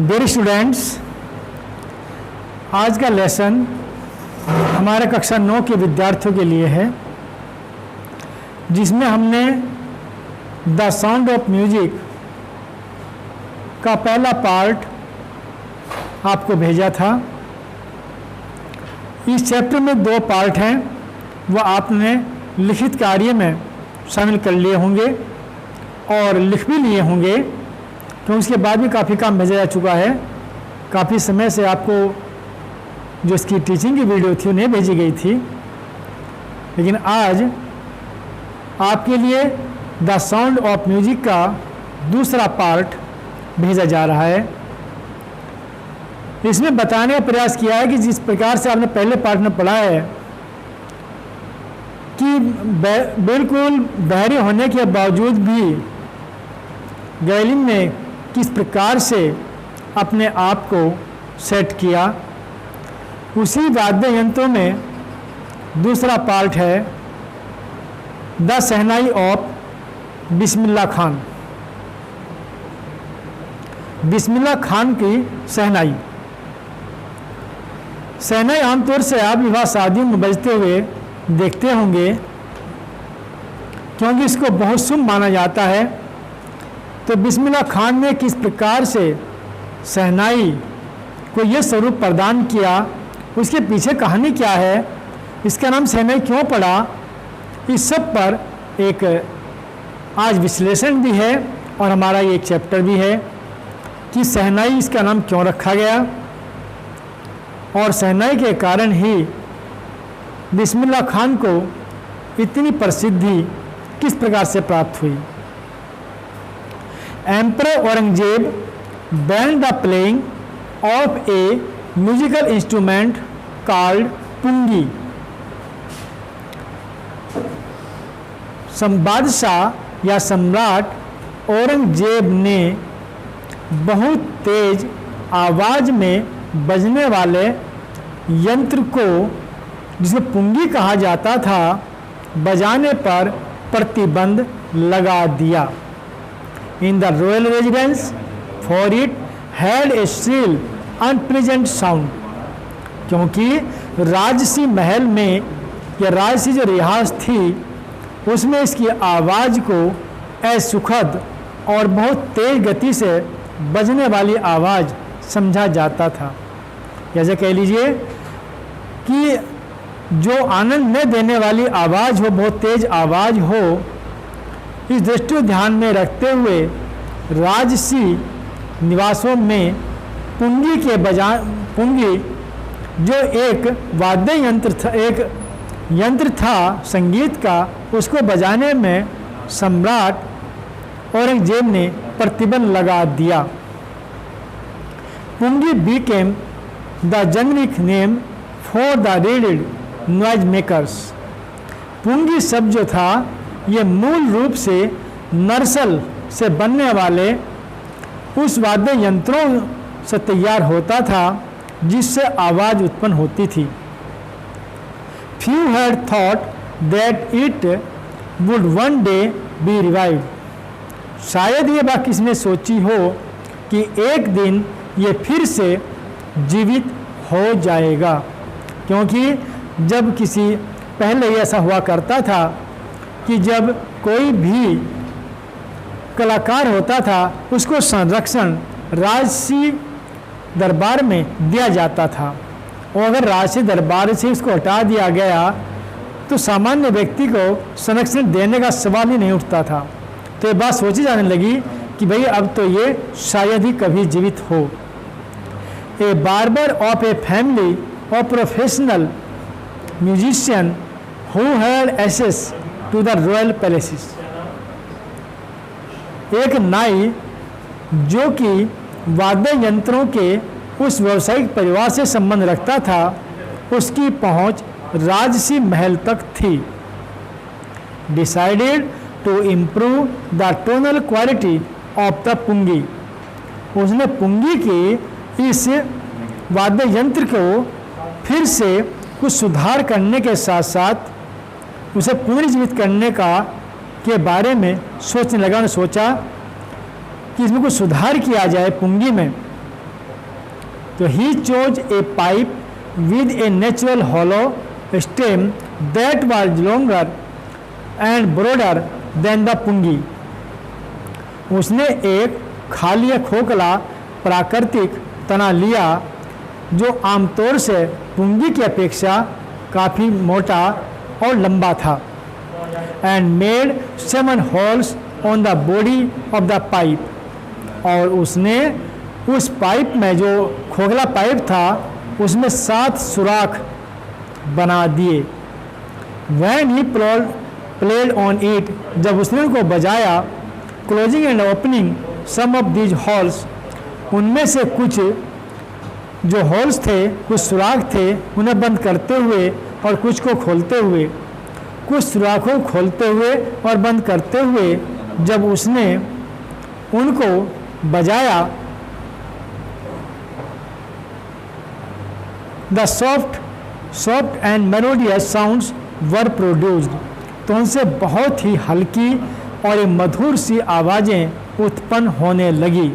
Dear students, आज का lesson हमारे कक्षा 9 के विद्यार्थियों के लिए है, जिसमें हमने द साउंड ऑफ म्यूजिक का पहला पार्ट आपको भेजा था। इस चैप्टर में 2 पार्ट हैं, वह आपने लिखित कार्य में शामिल कर लिए होंगे और लिख भी लिए होंगे, तो उसके बाद भी काफ़ी काम भेजा जा चुका है। काफ़ी समय से आपको जो इसकी टीचिंग की वीडियो थी उन्हें भेजी गई थी, लेकिन आज आपके लिए द साउंड ऑफ म्यूजिक का दूसरा पार्ट भेजा जा रहा है। इसमें बताने का प्रयास किया है कि जिस प्रकार से आपने पहले पार्ट में पढ़ा है कि बिल्कुल बहरे होने के बावजूद भी गैलिन ने किस प्रकार से अपने आप को सेट किया, उसी वाद्य यंत्रों में दूसरा पार्ट है the shehnai of Bismillah Khan. Bismillah Khan की शहनाई। शहनाई आमतौर से आप विवाह शादियों में बजते हुए देखते होंगे, क्योंकि इसको बहुत शुभ माना जाता है। तो बिस्मिल्लाह खान ने किस प्रकार से शहनाई को ये स्वरूप प्रदान किया, उसके पीछे कहानी क्या है, इसका नाम शहनाई क्यों पड़ा, इस सब पर एक आज विश्लेषण भी है और हमारा ये एक चैप्टर भी है कि शहनाई इसका नाम क्यों रखा गया और शहनाई के कारण ही बिस्मिल्लाह खान को इतनी प्रसिद्धि किस प्रकार से प्राप्त हुई। Emperor Aurangzeb banned the playing of a musical instrument called pungi. बादशाह या सम्राट औरंगजेब ने बहुत तेज आवाज में बजने वाले यंत्र को, जिसे पुंगी कहा जाता था, बजाने पर प्रतिबंध लगा दिया। In the royal residence for it had a shrill unpleasant sound, क्योंकि राजसी महल में या राजसी जो रिहाज थी उसमें इसकी आवाज़ को असुखद और बहुत तेज गति से बजने वाली आवाज़ समझा जाता था। जैसे कह लीजिए कि जो आनंद न देने वाली आवाज़ हो, बहुत तेज आवाज़ हो, इस दृष्टि को ध्यान में रखते हुए राजसी निवासों में पुंगी जो एक वाद्य यंत्र था, एक यंत्र था संगीत का, उसको बजाने में सम्राट औरंगजेब ने प्रतिबंध लगा दिया। Pungi became the generic name for the reeded noise makers. Pungi शब्द जो था ये मूल रूप से नरसल से बनने वाले उस वाद्य यंत्रों से तैयार होता था जिससे आवाज़ उत्पन्न होती थी। Few had thought that it would one day be revived. शायद ये बात किसने सोची हो कि एक दिन ये फिर से जीवित हो जाएगा, क्योंकि जब किसी पहले ऐसा हुआ करता था कि जब कोई भी कलाकार होता था उसको संरक्षण राजसी दरबार में दिया जाता था, और अगर राजसी दरबार से इसको हटा दिया गया तो सामान्य व्यक्ति को संरक्षण देने का सवाल ही नहीं उठता था। तो ये बात सोची जाने लगी कि भाई अब तो ये शायद ही कभी जीवित हो। A barber of a family of professional musician who had access to the royal palaces. एक नाई जो कि वाद्य यंत्रों के उस व्यावसायिक परिवार से संबंध रखता था, उसकी पहुंच राजसी महल तक थी। Decided to improve the tonal quality of the pungi. उसने पुंगी की इस वाद्य यंत्र को फिर से कुछ सुधार करने के साथ साथ उसे पुनर्जीवित करने के बारे में सोचने लगा। ने सोचा कि इसमें कुछ सुधार किया जाए पुंगी में, तो he chose a pipe with a natural hollow stem that was longer and broader than the pungi. उसने एक खाली या खोखला प्राकृतिक तना लिया जो आमतौर से पुंगी की अपेक्षा काफ़ी मोटा और लंबा था, and made 7 holes on the body of the pipe, और उसने उस पाइप में जो खोखला पाइप था उसमें 7 सुराख बना दिए। When he played on it, जब उसने उनको बजाया, closing and opening some of these holes, उनमें से कुछ जो हॉल्स थे, कुछ सुराख थे, उन्हें बंद करते हुए और कुछ को खोलते हुए, कुछ सुराखों खोलते हुए और बंद करते हुए जब उसने उनको बजाया, the soft and melodious sounds were produced, तो उनसे बहुत ही हल्की और ये मधुर सी आवाज़ें उत्पन्न होने लगी।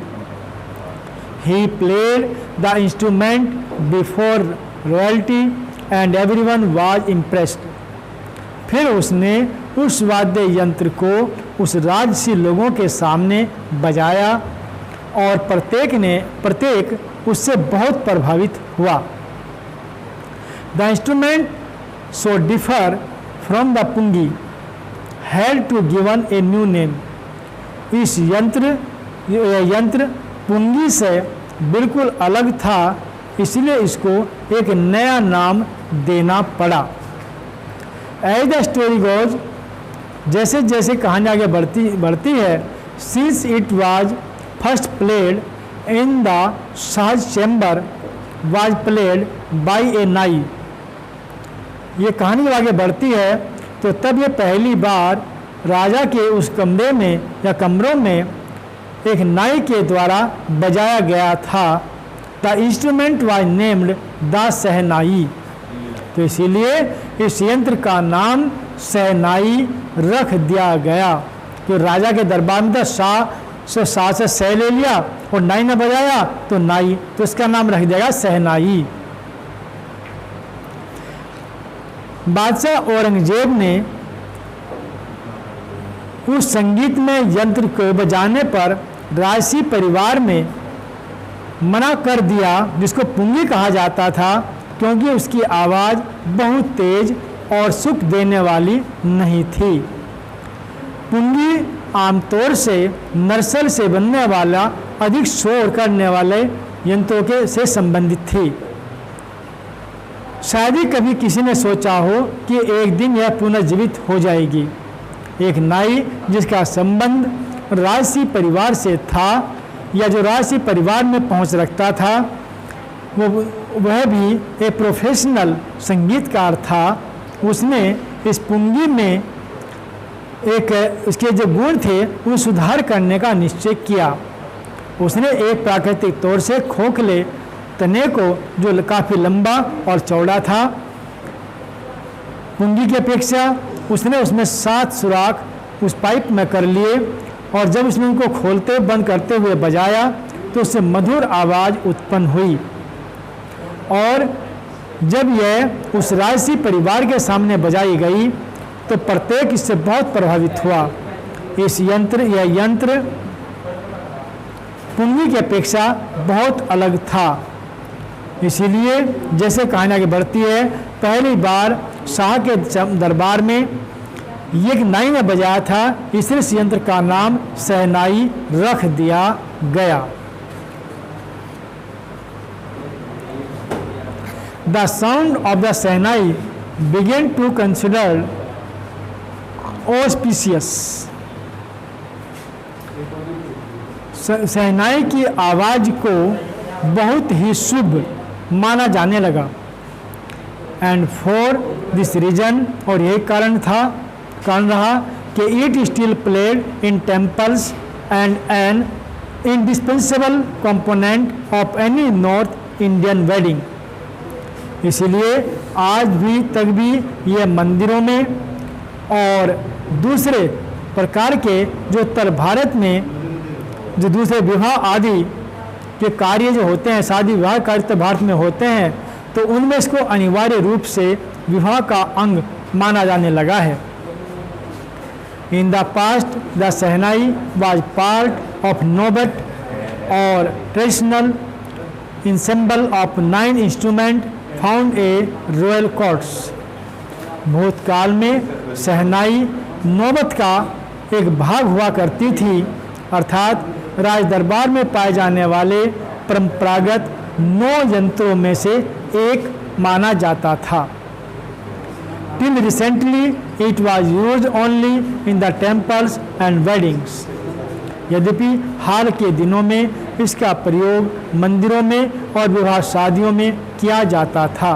He played the instrument before royalty and everyone was impressed, फिर उसने उस वाद्य यंत्र को उस राजसी लोगों के सामने बजाया और प्रत्येक उससे बहुत प्रभावित हुआ। The instrument so differ from the pungi had to given a new name, इस यंत्र पुंगी से बिल्कुल अलग था, इसलिए इसको एक नया नाम देना पड़ा। एज द स्टोरी गोज, जैसे जैसे कहानी आगे बढ़ती है, since it was first played in the साज चैम्बर वाज प्लेड बाय ए नाई, ये कहानी जब आगे बढ़ती है तो तब ये पहली बार राजा के उस कमरे में या कमरों में एक नाई के द्वारा बजाया गया था। The instrument was named the shehnai, तो इसीलिए इस यंत्र का नाम सहनाई रख दिया गया। तो राजा के दरबार में शाह से सह ले लिया और नाई ने बजाया तो नाई, तो इसका नाम रख दिया सहनाई। बादशाह औरंगजेब ने उस संगीत में यंत्र को बजाने पर राजसी परिवार में मना कर दिया, जिसको पुंगी कहा जाता था, क्योंकि उसकी आवाज़ बहुत तेज और सुख देने वाली नहीं थी। पुंगी आमतौर से नरसल से बनने वाला अधिक शोर करने वाले यंत्रों के से संबंधित थी। शायद ही कभी किसी ने सोचा हो कि एक दिन यह पुनर्जीवित हो जाएगी। एक नाई जिसका संबंध राजसी परिवार से था या जो राजसी परिवार में पहुंच रखता था, वह भी एक प्रोफेशनल संगीतकार था। उसने इस पुंगी में इसके जो गुण थे उन सुधार करने का निश्चय किया। उसने एक प्राकृतिक तौर से खोखले तने को, जो काफ़ी लंबा और चौड़ा था पुंगी की अपेक्षा, उसने उसमें 7 सुराख उस पाइप में कर लिए, और जब उसने उनको खोलते बंद करते हुए बजाया तो उससे मधुर आवाज़ उत्पन्न हुई। और जब यह उस राजसी परिवार के सामने बजाई गई तो प्रत्येक इससे बहुत प्रभावित हुआ। यह यंत्र पुंगी की अपेक्षा बहुत अलग था। इसीलिए जैसे कहानी आगे बढ़ती है, पहली बार शाह के दरबार में ये एक नाई ने बजाया था, इसलिए इस यंत्र का नाम सहनाई रख दिया गया। The sound of the shehnai began to consider auspicious, shehnai की आवाज़ को बहुत ही शुभ माना जाने लगा। एंड फॉर दिस रीजन, और यही कारण रहा कि it still played in temples and an indispensable component of any North Indian wedding. इसीलिए आज भी तक भी ये मंदिरों में और दूसरे प्रकार के जो उत्तर भारत में जो दूसरे विवाह आदि के कार्य जो होते हैं, शादी विवाह कार्य तो भारत में होते हैं, तो उनमें इसको अनिवार्य रूप से विवाह का अंग माना जाने लगा है। In the past the shehnai was part of नौबत और traditional ensemble of 9 instrument found a royal courts. भूतकाल में शहनाई नौबत का एक भाग हुआ करती थी, अर्थात राज दरबार में पाए जाने वाले परंपरागत 9 यंत्रों में से एक माना जाता था। Till recently it was use only in the temples and weddings. यद्यपि हाल के दिनों में इसका प्रयोग मंदिरों में और विवाह शादियों में किया जाता था।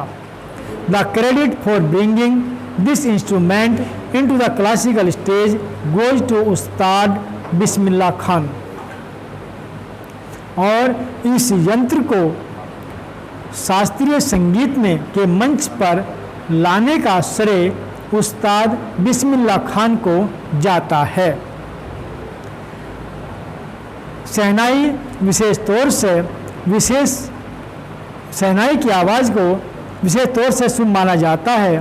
The credit for bringing this instrument into the classical stage goes to Ustad Bismillah Khan. और इस यंत्र को शास्त्रीय संगीत में के मंच पर लाने का श्रेय उस्ताद बिस्मिल्लाह खान को जाता है। शहनाई विशेष तौर से शहनाई की आवाज़ को विशेष तौर से शुभ माना जाता है।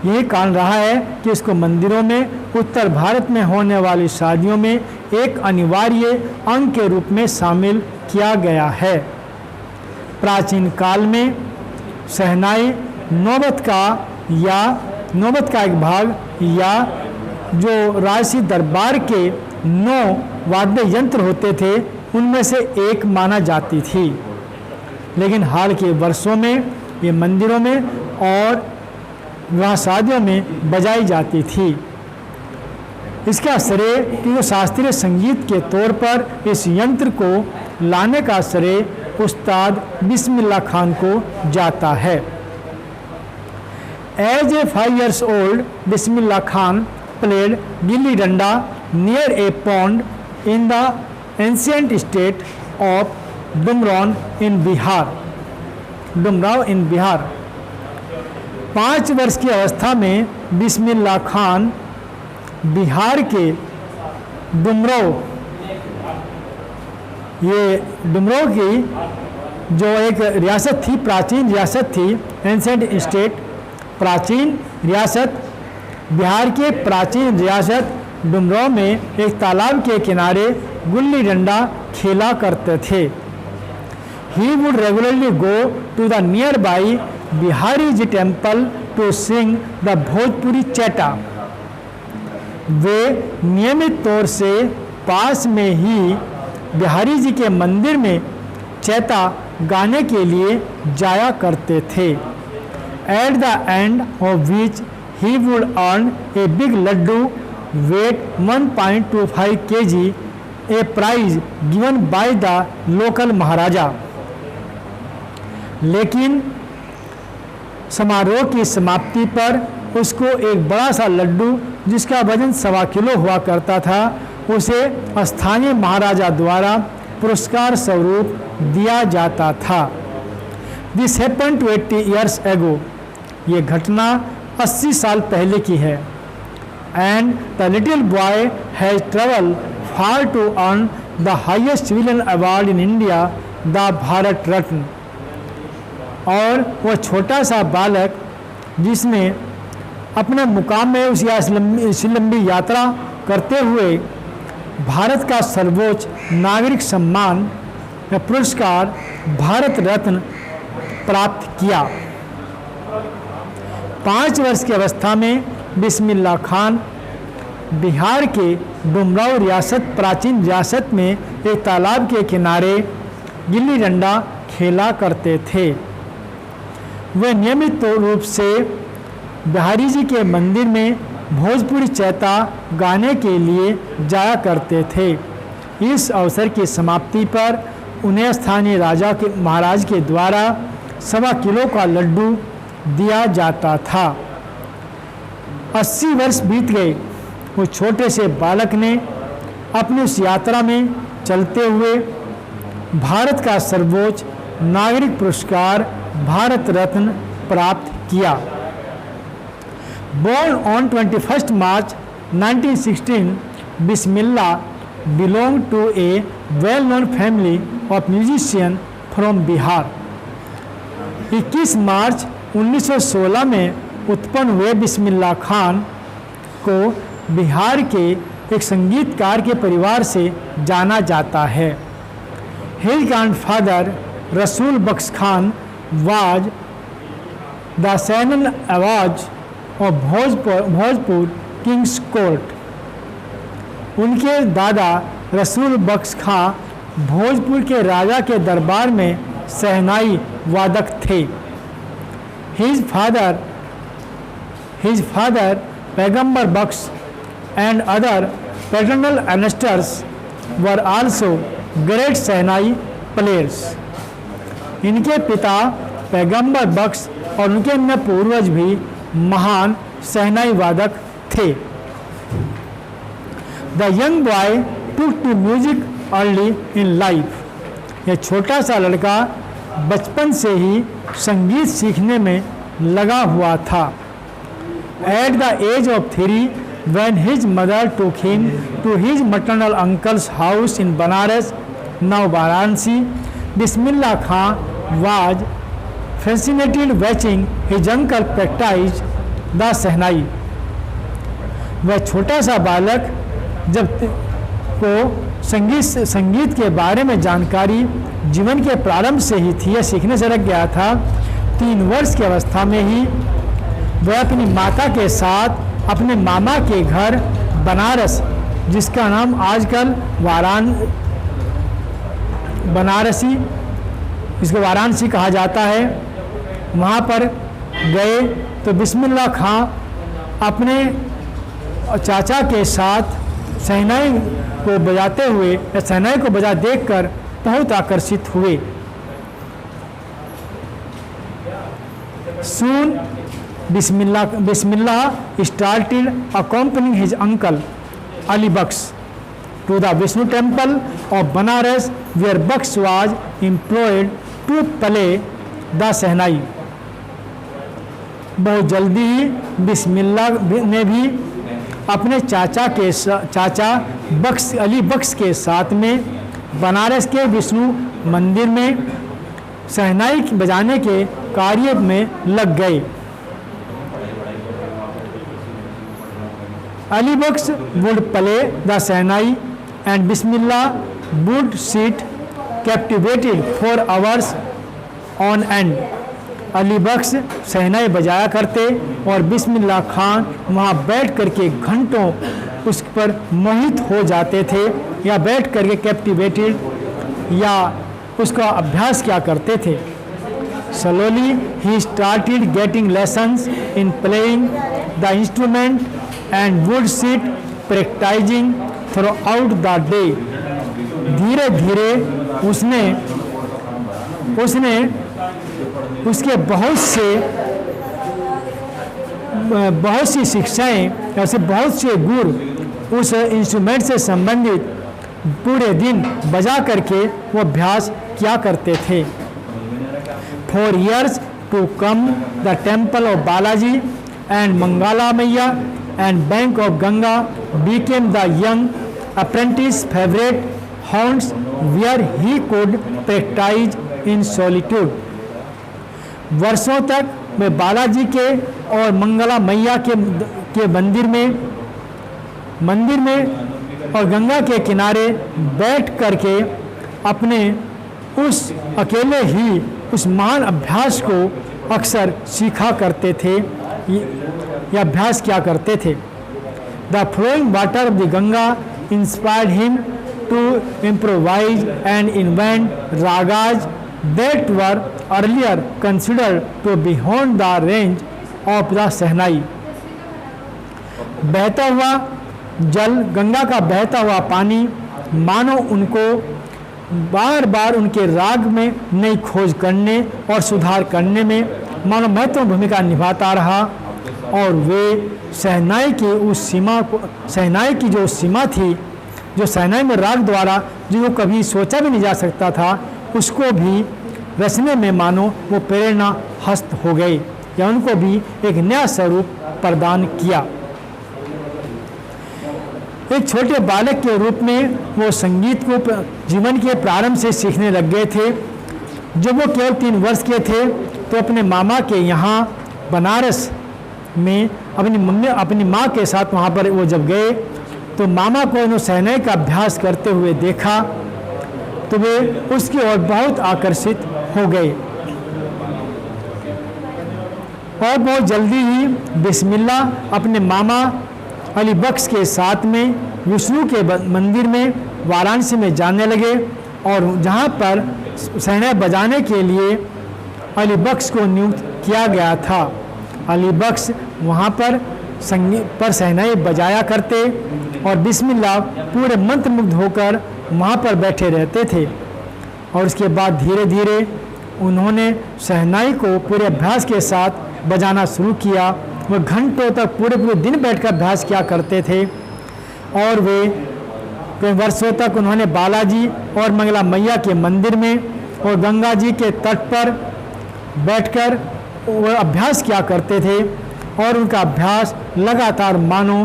यही कारण रहा है कि इसको मंदिरों में उत्तर भारत में होने वाली शादियों में एक अनिवार्य अंग के रूप में शामिल किया गया है। प्राचीन काल में शहनाई नौबत का एक भाग या जो राजसी दरबार के 9 वाद्य यंत्र होते थे उनमें से एक माना जाती थी, लेकिन हाल के वर्षों में ये मंदिरों में और विवाह शादियों में बजाई जाती थी। इसका श्रेय कि शास्त्रीय संगीत के तौर पर इस यंत्र को लाने का श्रेय उस्ताद बिस्मिल्लाह खान को जाता है। As a 5 years old, Bismillah Khan played gilli डंडा near a pond in the ancient state of Dumraon in Bihar. 5 वर्ष की अवस्था में बिस्मिल्लाह खान बिहार के डुमराव की जो एक रियासत थी, प्राचीन रियासत थी, एंसेंट स्टेट, प्राचीन रियासत, बिहार के प्राचीन रियासत डुमराव में एक तालाब के किनारे गुल्ली डंडा खेला करते थे। He would regularly go to the nearby Bihari ji temple to sing the Bhojpuri chaita. वे नियमित तौर से पास में ही बिहारी जी के मंदिर में चैता गाने के लिए जाया करते थे। At the end of which he would earn a big laddu weight 1.25 kg, a prize given by the local महाराजा। लेकिन समारोह की समाप्ति पर उसको एक बड़ा सा लड्डू जिसका वजन 1.25 किलो हुआ करता था, उसे स्थानीय महाराजा द्वारा पुरस्कार स्वरूप दिया जाता था। This happened to 80 years ago। ये घटना 80 साल पहले की है। And the little boy has travel far to earn the highest civilian award in India, the Bharat Ratna. और वह छोटा सा बालक जिसने अपने मुकाम में उस लंबी यात्रा करते हुए भारत का सर्वोच्च नागरिक सम्मान या पुरस्कार भारत रत्न प्राप्त किया। 5 वर्ष की अवस्था में बिस्मिल्लाह खान बिहार के डुमराव रियासत, प्राचीन रियासत में एक तालाब के किनारे गिल्ली डंडा खेला करते थे। वे नियमित रूप से बिहारी जी के मंदिर में भोजपुरी चैता गाने के लिए जाया करते थे। इस अवसर की समाप्ति पर उन्हें स्थानीय राजा के महाराज के द्वारा 1.25 किलो का लड्डू दिया जाता था। 80 वर्ष बीत गए। उस छोटे से बालक ने अपनी उस यात्रा में चलते हुए भारत का सर्वोच्च नागरिक पुरस्कार भारत रत्न प्राप्त किया। Born on 21 March 1916, Bismillah belonged to a well-known family of musicians from Bihar. 21 मार्च 1916 में उत्पन्न हुए बिस्मिल्लाह खान को बिहार के एक संगीतकार के परिवार से जाना जाता है. His grandfather Rasool Bakhsh Khan was the Sanon Awaz of Bhojpur kings court. उनके दादा रसूल बख्श खां भोजपुर के राजा के दरबार में शहनाई वादक थे. His father पैगंबर बख्श and other paternal ancestors were also great shehnai players. इनके पिता पैगंबर बख्श और उनके अन्य पूर्वज भी महान शहनाई वादक थे. The young boy took to music early in life. यह छोटा सा लड़का बचपन से ही संगीत सीखने में लगा हुआ था. At the age of 3, when his mother took him to his maternal uncle's house in Banaras, now Varanasi, Bismillah Khan was fascinated watching his uncle practice the शहनाई. वह छोटा सा बालक जब को संगीत के बारे में जानकारी जीवन के प्रारंभ से ही थी या सीखने से लग गया था. 3 वर्ष की अवस्था में ही वह अपनी माता के साथ अपने मामा के घर बनारस, जिसका नाम आजकल बनारसी, इसको वाराणसी कहा जाता है, वहाँ पर गए तो बिस्मिल्लाह खां अपने चाचा के साथ शहनाई को बजाते हुए या शहनाई को बजा देखकर बहुत आकर्षित हुए. Soon Bismillah started accompanying his uncle Ali Baksh to the Vishnu temple of Banaras, where Baksh was employed to play the शहनाई. बहुत जल्दी ही बिस्मिल्लाह ने भी अपने चाचा अली बख्श के साथ में बनारस के विष्णु मंदिर में शहनाई बजाने के कार्य में लग गए. अली बख्श would play the shehnai and Bismillah would sit captivated for hours on end. Ali बख्श शहनाई बजाया करते और बिस्मिल्लाह खान वहाँ बैठ करके घंटों उस पर मोहित हो जाते थे या बैठ करके कैप्टिवेटेड या उसका अभ्यास क्या करते थे. Slowly he started getting lessons in playing the instrument and would sit practicing throughout the day. धीरे धीरे उसने उसके बहुत सी शिक्षाएं ऐसे बहुत से गुरु उस इंस्ट्रूमेंट से संबंधित पूरे दिन बजा करके वो अभ्यास किया करते थे. For years to come, the temple of Balaji and Mangala Maiya and bank of Ganga became the young apprentice's favorite haunts where he could practice in solitude. वर्षों तक वे बालाजी के और मंगला मैया के मंदिर में और गंगा के किनारे बैठ करके अपने उस अकेले ही उस महान अभ्यास को अक्सर सीखा करते थे या अभ्यास किया करते थे. The flowing water of the Ganga inspired him to improvise and invent ragas that were earlier considered to be beyond the range of the शहनाई. बहता हुआ जल, गंगा का बहता हुआ पानी मानो उनको बार बार उनके राग में नई खोज करने और सुधार करने में मानो महत्वपूर्ण भूमिका निभाता रहा और वे शहनाई की उस सीमा को, शहनाई की जो सीमा थी, जो शहनाई में राग द्वारा जो कभी सोचा भी नहीं जा सकता था, उसको भी रचने में मानो वो प्रेरणा हस्त हो गई या उनको भी एक नया स्वरूप प्रदान किया. एक छोटे बालक के रूप में वो संगीत को जीवन के प्रारंभ से सीखने लग गए थे। जब वो केवल 3 वर्ष के थे तो अपने मामा के यहाँ बनारस में अपनी माँ के साथ वहाँ पर वो जब गए तो मामा को उन्होंने शहनाई का अभ्यास करते हुए देखा तो वे उसकी ओर बहुत आकर्षित हो गए और बहुत जल्दी ही बिस्मिल्लाह अपने मामा अली बख्श के साथ में विष्णु के मंदिर में वाराणसी में जाने लगे और जहाँ पर शहनाई बजाने के लिए अली बख्श को नियुक्त किया गया था। अली बख्श वहाँ पर संगीत पर शहनाई बजाया करते और बिस्मिल्लाह पूरे मंत्रमुग्ध होकर वहाँ पर बैठे रहते थे। और उसके बाद धीरे धीरे उन्होंने शहनाई को पूरे अभ्यास के साथ बजाना शुरू किया। वह घंटों तक पूरे दिन बैठकर अभ्यास किया करते थे और वे कई वर्षों तक उन्होंने बालाजी और मंगला मैया के मंदिर में और गंगा जी के तट पर बैठकर वह अभ्यास किया करते थे और उनका अभ्यास लगातार मानो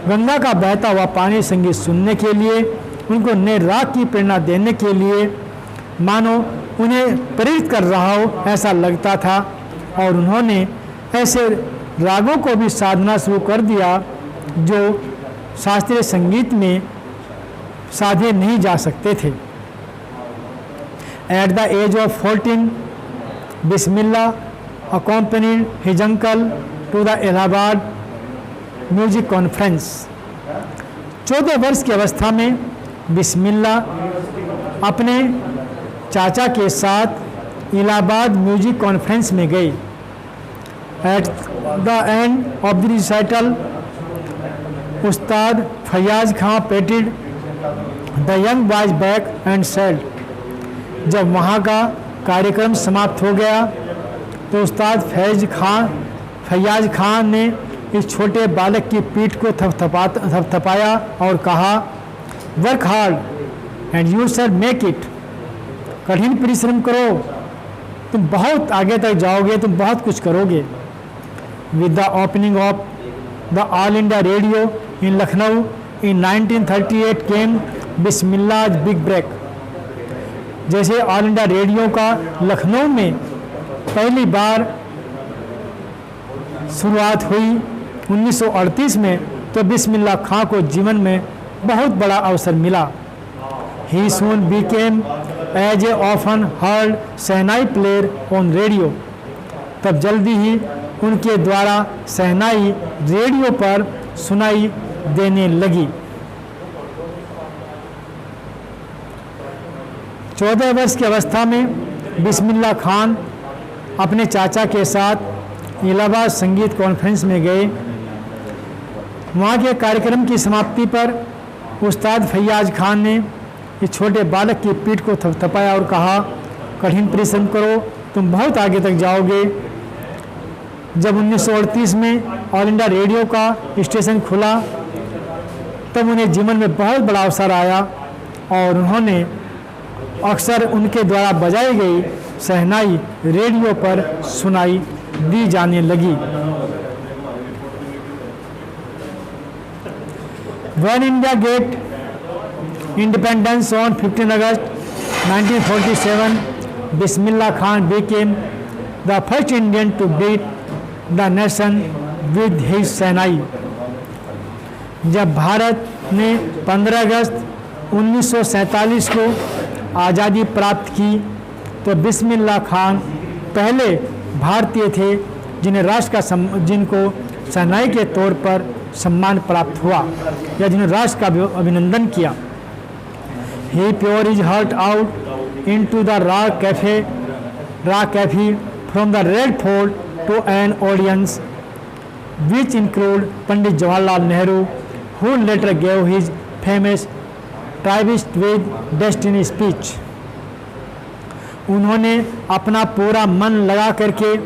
गंगा का बहता हुआ पानी संगीत सुनने के लिए, उनको नए राग की प्रेरणा देने के लिए मानो उन्हें प्रेरित कर रहा हो ऐसा लगता था। और उन्होंने ऐसे रागों को भी साधना शुरू कर दिया जो शास्त्रीय संगीत में साधे नहीं जा सकते थे। At the age of 14, Bismillah accompanied his uncle to the Allahabad music conference. 14 वर्ष की अवस्था में बिस्मिल्लाह अपने चाचा के साथ इलाहाबाद म्यूजिक कॉन्फ्रेंस में गए। At the end of the recital Ustad Faiyaz Khan patted the young boy's back and said. जब वहाँ का कार्यक्रम समाप्त हो गया तो उस्ताद फैयाज खान ने इस छोटे बालक की पीठ को थपथपाया और कहा, work hard and you shall make it. कठिन परिश्रम करो, तुम बहुत आगे तक जाओगे, तुम बहुत कुछ करोगे। With the opening of the All India Radio in Lucknow in 1938 came Bismillah big break. जैसे ऑल इंडिया रेडियो का लखनऊ में पहली बार शुरुआत हुई 1938 में, तो बिस्मिल्लाह खां को जीवन में बहुत बड़ा अवसर मिला। He soon became as a often heard shehnai player on radio. तब जल्दी ही उनके द्वारा शहनाई रेडियो पर सुनाई देने लगी। 14 वर्ष की अवस्था में बिस्मिल्लाह खान अपने चाचा के साथ इलाहाबाद संगीत कॉन्फ्रेंस में गए। वहाँ के कार्यक्रम की समाप्ति पर उस्ताद फैयाज खान ने इस छोटे बालक की पीठ को थपथपाया और कहा, कठिन परिश्रम करो, तुम बहुत आगे तक जाओगे। जब 1938 में ऑल इंडिया रेडियो का स्टेशन खुला तब उन्हें जीवन में बहुत बड़ा अवसर आया और उन्होंने अक्सर उनके द्वारा बजाई गई शहनाई रेडियो पर सुनाई दी जाने लगी। When India get independence on 15 August 1947, Bismillah Khan became the first Indian to beat the nation with his शहनाई। जब भारत ने 15 अगस्त 1947 को आज़ादी प्राप्त की तो बिस्मिल्लाह खान पहले भारतीय थे जिनको शहनाई के तौर पर सम्मान प्राप्त हुआ या जिन्होंने राष्ट्र का अभिनंदन किया। He poured his heart out into the rock cafe from the Red Fort to an audience which include Pandit Jawaharlal Nehru who later gave his famous tryst with destiny speech. उन्होंने अपना पूरा मन लगा करके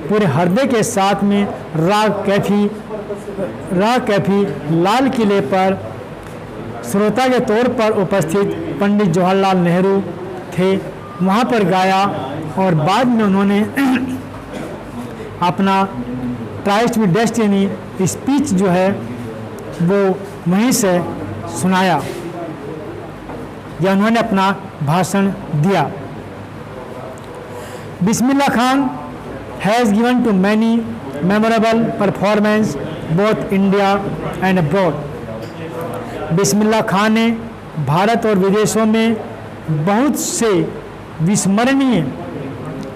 पूरे हृदय के साथ में राग कैफी लाल किले पर श्रोता के तौर पर उपस्थित पंडित जवाहरलाल नेहरू थे, वहाँ पर गाया और बाद में उन्होंने अपना ट्राइस्ट विद डेस्टिनी स्पीच जो है वो वहीं से सुनाया या उन्होंने अपना भाषण दिया। Bismillah Khan has given to many memorable performance both India and abroad. Bismillah Khan ने भारत और विदेशों में बहुत से विस्मरणीय,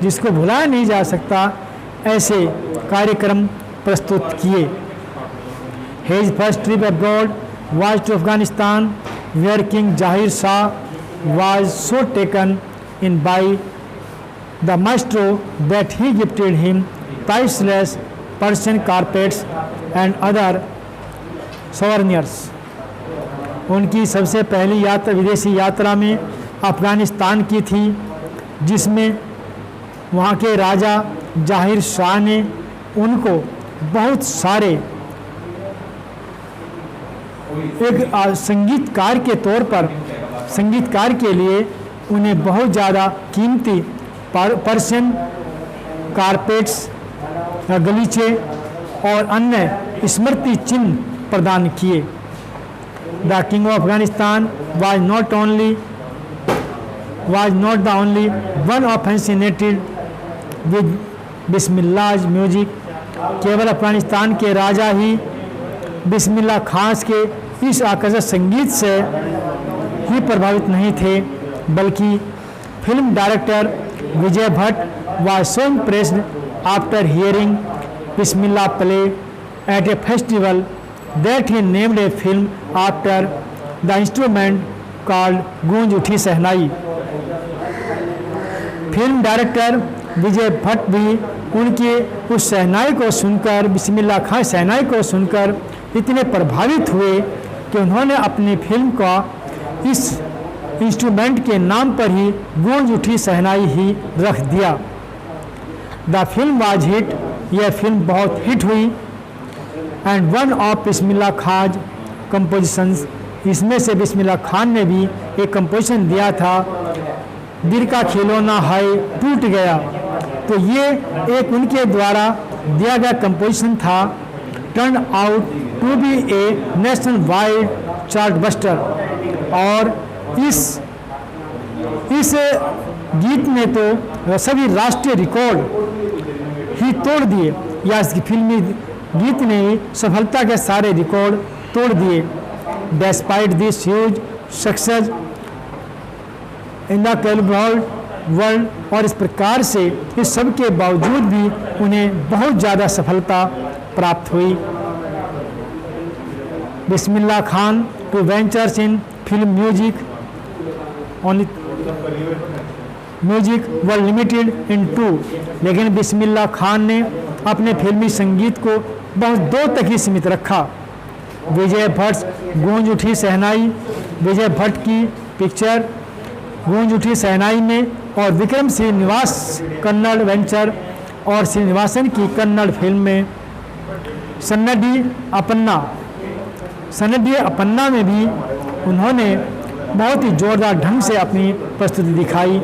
जिसको भुलाया नहीं जा सकता, ऐसे कार्यक्रम प्रस्तुत किए। His first trip abroad was to Afghanistan, where King Zahir Shah was so taken in by the maestro that he gifted him priceless Persian carpets and other souvenirs. उनकी सबसे पहली यात्रा विदेशी यात्रा में अफ़गानिस्तान की थी, जिसमें वहाँ के राजा जाहिर शाह ने उनको बहुत सारे एक संगीतकार के तौर पर संगीतकार के लिए उन्हें बहुत ज़्यादा कीमती पर्शियन कारपेट्स, गलीचे और अन्य स्मृति चिन्ह प्रदान किए। The king of Afghanistan was not the only one of fascinated with Bismillah music. केवल अफगानिस्तान के राजा ही बिस्मिल्लाह खास के इस आकर्षक संगीत से ही प्रभावित नहीं थे, बल्कि film director Vijay Bhatt was so impressed after hearing Bismillah play at a festival that he named a film after the instrument called गूंज उठी शहनाई। फिल्म डायरेक्टर विजय भट्ट भी उनके उस शहनाई को सुनकर, बिस्मिल्लाह खान शहनाई को सुनकर इतने प्रभावित हुए कि उन्होंने अपनी फिल्म का इस इंस्ट्रूमेंट के नाम पर ही गूंज उठी शहनाई ही रख दिया। द फिल्म वाज हिट, यह फिल्म बहुत हिट हुई। And one of Bismillah Khan compositions, इसमें से बिस्मिल्लाह खान ने भी एक कंपोजिशन दिया था, दिल का खिलौना हाय टूट गया। तो ये एक उनके द्वारा दिया गया कंपोजिशन था, turn out to be a national wide chart buster. और इस गीत ने तो सभी राष्ट्रीय रिकॉर्ड ही तोड़ दिए, या इस फिल्मी गीत ने ही सफलता के सारे रिकॉर्ड तोड़ दिए। Despite this huge success in the world, और इस प्रकार से इस सब के बावजूद भी उन्हें बहुत ज़्यादा सफलता प्राप्त हुई। Bismillah Khan two ventures in film music were limited in two, लेकिन बिस्मिल्लाह खान ने अपने फिल्मी संगीत को बहुत दो तक ही सीमित रखा। विजय भट्ट गूंज उठी शहनाई, विजय भट्ट की पिक्चर गूंज उठी शहनाई में, और विक्रम श्रीनिवास कन्नड़ वेंचर और श्रीनिवासन की कन्नड़ फिल्म में सन्नडी अपन्ना में भी उन्होंने बहुत ही जोरदार ढंग से अपनी प्रस्तुति दिखाई।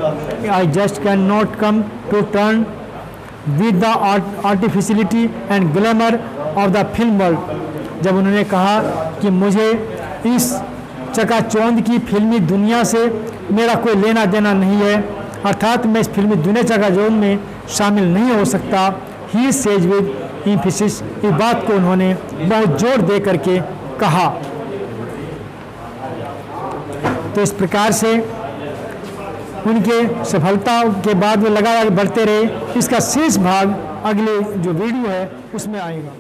I just can not come to turn with the artificiality and glamour of the film world. जब उन्होंने कहा कि मुझे इस चकाचौंध की फिल्मी दुनिया से मेरा कोई लेना देना नहीं है, अर्थात मैं इस फिल्मी दुनिया चकाचौंध में शामिल नहीं हो सकता, ही सेज विद एम्फेसिस, इस बात को उन्होंने बहुत जोर दे करके कहा। तो इस प्रकार से उनके सफलता के बाद वो लगातार बढ़ते रहे। इसका शेष भाग अगले जो वीडियो है उसमें आएगा।